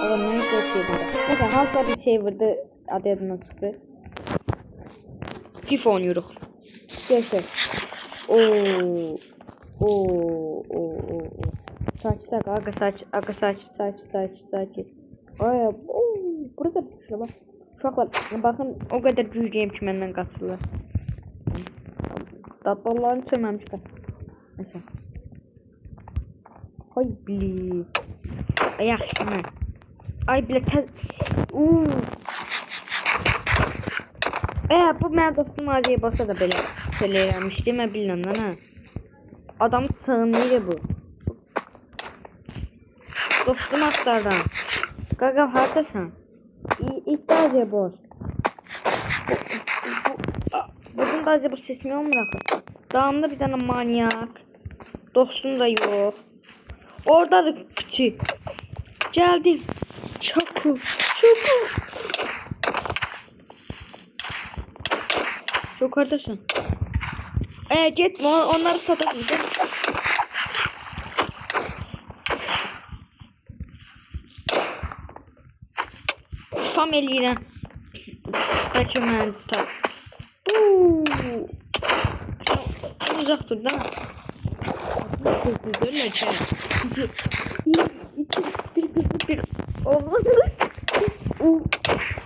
Oğlum ne şeyden. Mesela Halsa bir serverda adı adına çıktı. FIFA oynuyoruz. Geçti. Oo. Saçta aga saç. Ay burada bir şey var. Uşaqlar bakın o kadar güclüyüm ki məndən qaçırlar. Dadballarını çörməmişlər. Mesela. Ay bili. Ayak üstüne. Ay bile tez. Bu mənim dostum Aziyə basa da belə eləmişdi, mən bilmirəm lan ha. Adamı çığınıydı bu. Dostum aktardan. Qaqa hardasan? İhtiyacı boş. Bugün da bu sesimi olmur axı. Dağımda bir tane manyak. Dostum da yok. Oradadır küçük. Geldim. Çok. Çok oradasın. Gitme onları satar mısın? Spam eləyirəm. Bəlkə mən tap. Uzaq dur da. Bir olmadı.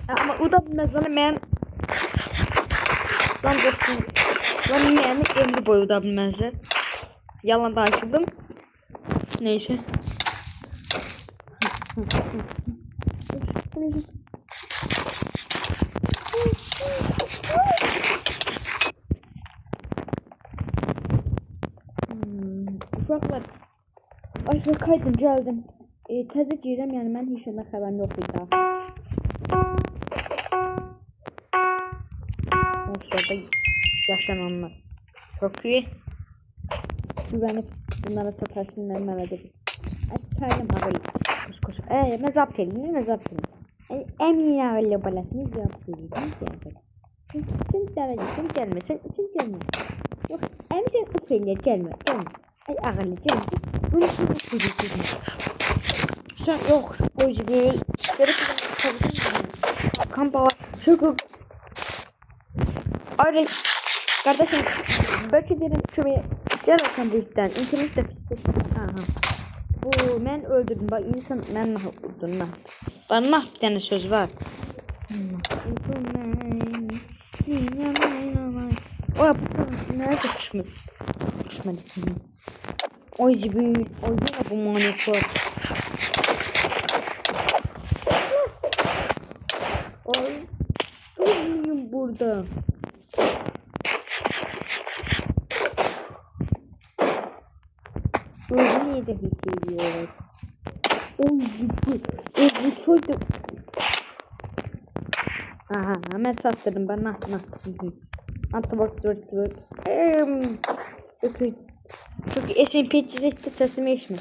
Ama o da mesela mən Lan yani ömrü boyu da bilmezler. Yalan da açıldım. Neyse. Uşaqlar. Aşağı kaydım geldim. Təzə girəm yani mən heç nədən xəbərim yox idi. Orada yaşananlar. Çok iyi. Güvenip bunlara sataşın ben edelim. Saydım abi. Koş. Mezap telini. Emin öyle balasını mezap telini. Sen gelme. Yok emin sen bu telini gelme. Ay ağırlı gelme. Bunu söyleyeceğim. Sen yok. O yüzden kampa var. Çok. Ayrı. Kardeşim belki derim şöyle gelirsen bu işten internet de bu ben öldürdüm bak insan ben öldürdüm bana bir tane söz var. O nerede kuşmadı o gibi o yine bu manipüler ay durmayayım burada. Öldürmeyecek hissediyorlar. Oy bu soydu. Aha hemen sattırdım ben Attı bak dur. Çünkü SMP'de sesimi eşme.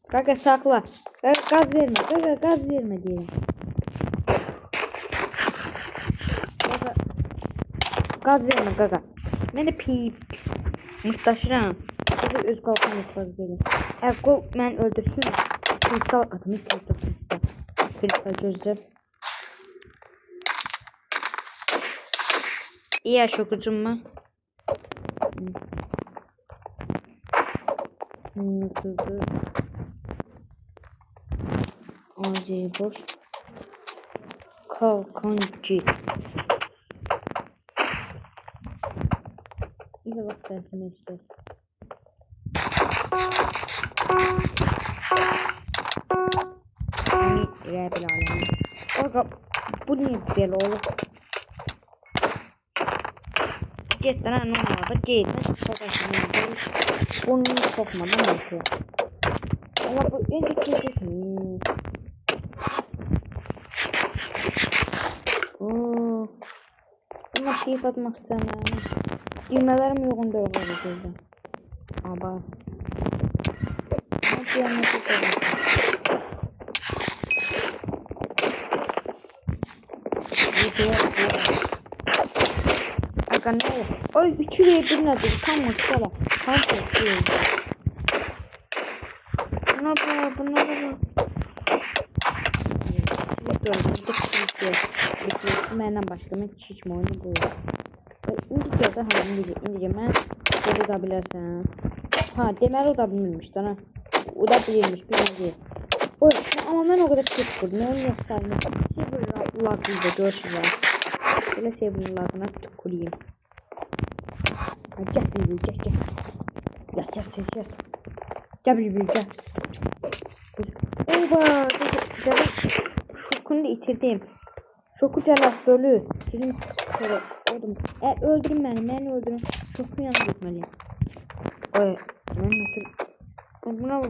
Gaga sakla. Gaga gaz verme diye. Gaz verme gaga. Beni pip. Mustaşıram. Bu öz qalxan etmez belə. Mən öldürsün. Kristal adamı kristal gözlər. İyi şokucum mu? Nasıldı? Aziye boş. Kalkancı. İyi bak sensin işte. Rabbil alemin. Orada bu niye böyle olur? Git lan normalde git. Bunu sokmadan yapıyor. Ama bu en çok Ama şey atmak istemem. Düğmelerim yoğun da olur burada. Ama nasıl yanlışlık olur? Aga ne? Oy 3'ü verdim nedir? Tam mesela. Tam çok iyi. Buna bak. gördüğünüzde sıkıntı. Benden başka hiç mi oyunu bu? İndi gördü ha indi ben böyle da bilirsən. Ha deməli o da bilmirmiş ha. O da bilirmiş bilmedi. O ama ben o kadar çok kurdum. Onu göstermek. Server lag'da görürsünüz. Böyle server lag'ına tıklayayım. Gel bir gel. Yas. Gel bir gel. Oba! Şokunu da itirdim. Şoku cəlasdölü. Sizin şöyle oldum. Öldürün beni öldürün. Şokun yanına gitmeliyim. Oy, ben nasıl? Buna.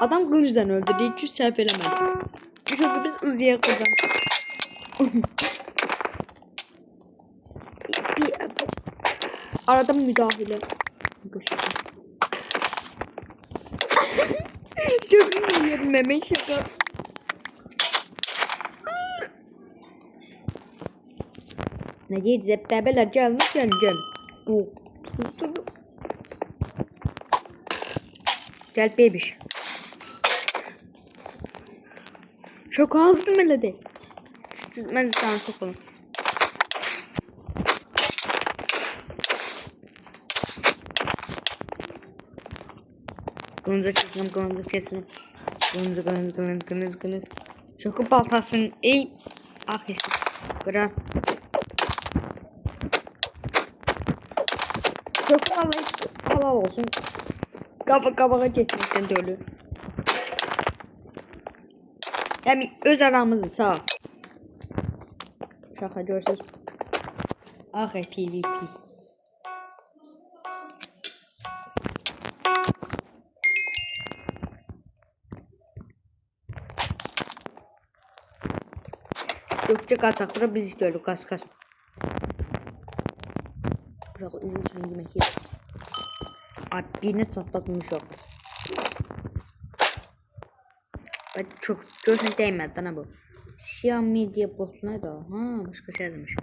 Adam kılıçdan öldürdü. Hiç serp elemedi. Çünkü biz Uzi'ye kazandık. Arada müdahale. Çok iyi meme şaka. Ne diyeceğiz? Bebeler gelmiş geleceğim. Bu. Gel bebiş. Çok azdım öyle de. Ben sana sokalım. Kılıncı kesin. Kılıncı. Şoku baltasın. Ey. Ah işte. Kırar. Şoku halal olsun. Kabağa geçmekten de ölür. Yani öz aramızı sağ. Şaka görsünüz. Ah PvP. Gökçe kaçak bura biz istiyoruz kaç. Bırak uzun süren yemek yer. Abi birini çatlatmış o. Ben çok gözüne değmedi lan bu. Xiaomi diye botuna da. Ha başka şey yazmış.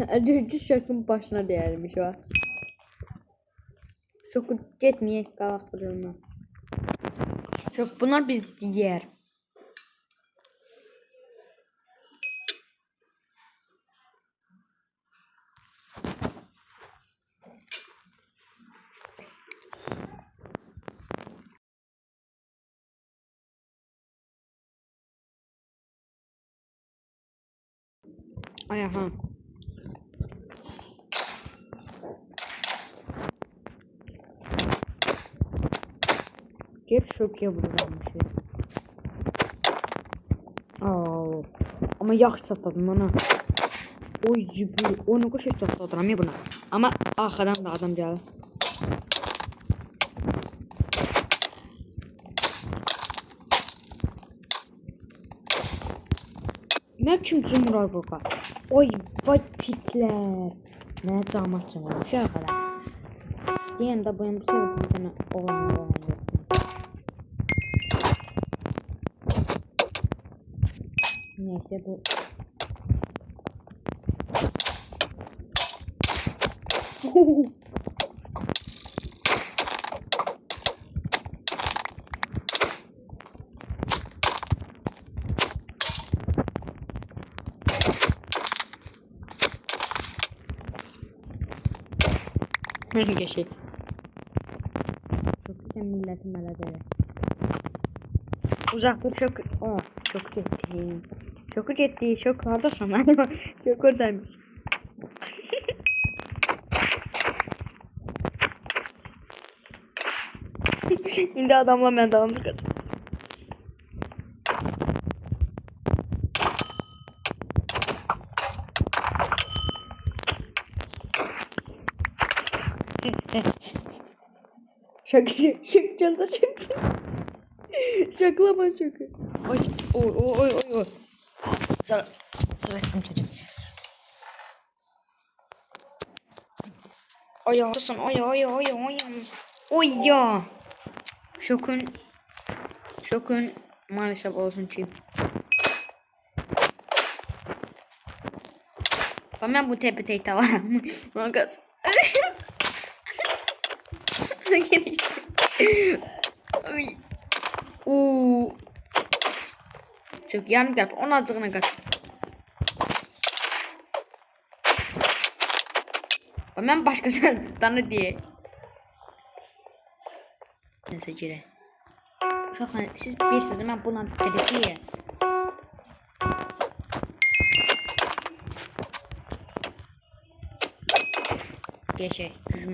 Acıcı şakın başına değermiş o. Çok gitmeye kalak durumda. Çok bunlar biz yer. Ay aha. Hep şok ya buradanmış ya. Aa, ama yaxşı çatladım ona. Oy cübü. Onu koşa çatladıram ya buna. Ama arkadan da adam geldi. Ne kim cumhur baba? Oy vay pitler. Ne camat cumhur şu kadar. Diyen de bu sefer bir tane olan. Neyse bu. Geçelim. Çok güzel milletin melezeli. Uzaklık çok... Oh, çok ciddi. Çok ciddi, çok orada sana. Çok oradaymış. İndi adamla mən davamlı qazan. Şaka canım şaka. Şaklama şaka. Oy. Sıra çocuk. Oy haklısın oy ya. Şokun maalesef olsun ki. Ben bu tepe tek tavarım. Makas. Ay. Oo. Çok yarım kalp. Onun azığına kaç. Ben başkasından diye. Neyse cire. Uşaqlar, siz bilirsiniz, mən buna terapiyə. Geçək, gücümü.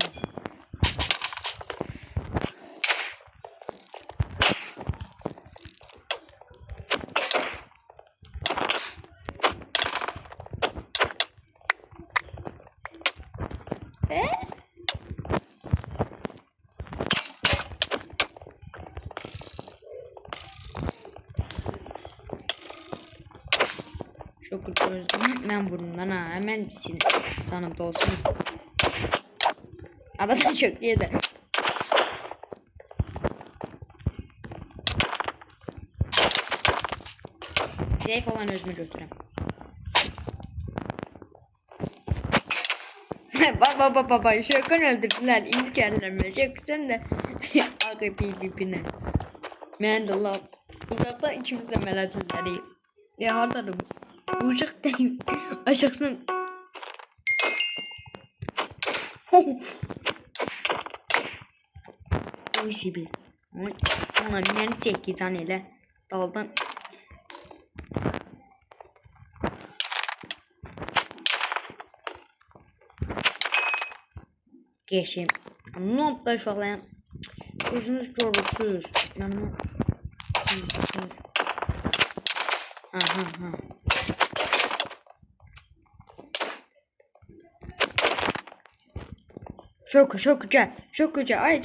Çok kurtarıyoruz. Ben vurdum lan ha. Hemen sanımda olsun. Adam çok yedi. Safe olan özümü götürüm. Baba şokan öldürdüler. İlk yerlerime çok sen de aga PvP'ne. Ben de Allah uzaktan ikimiz de melezleri. Ya harda bu. Uçak değil. Aşaksın. O işi bil. Ona beni çekeceğim hele. Daldan. Geçeyim. Ne yaptı uşaqlar? Gözünüz görürsünüz. Ha. Çok güzel. Ay.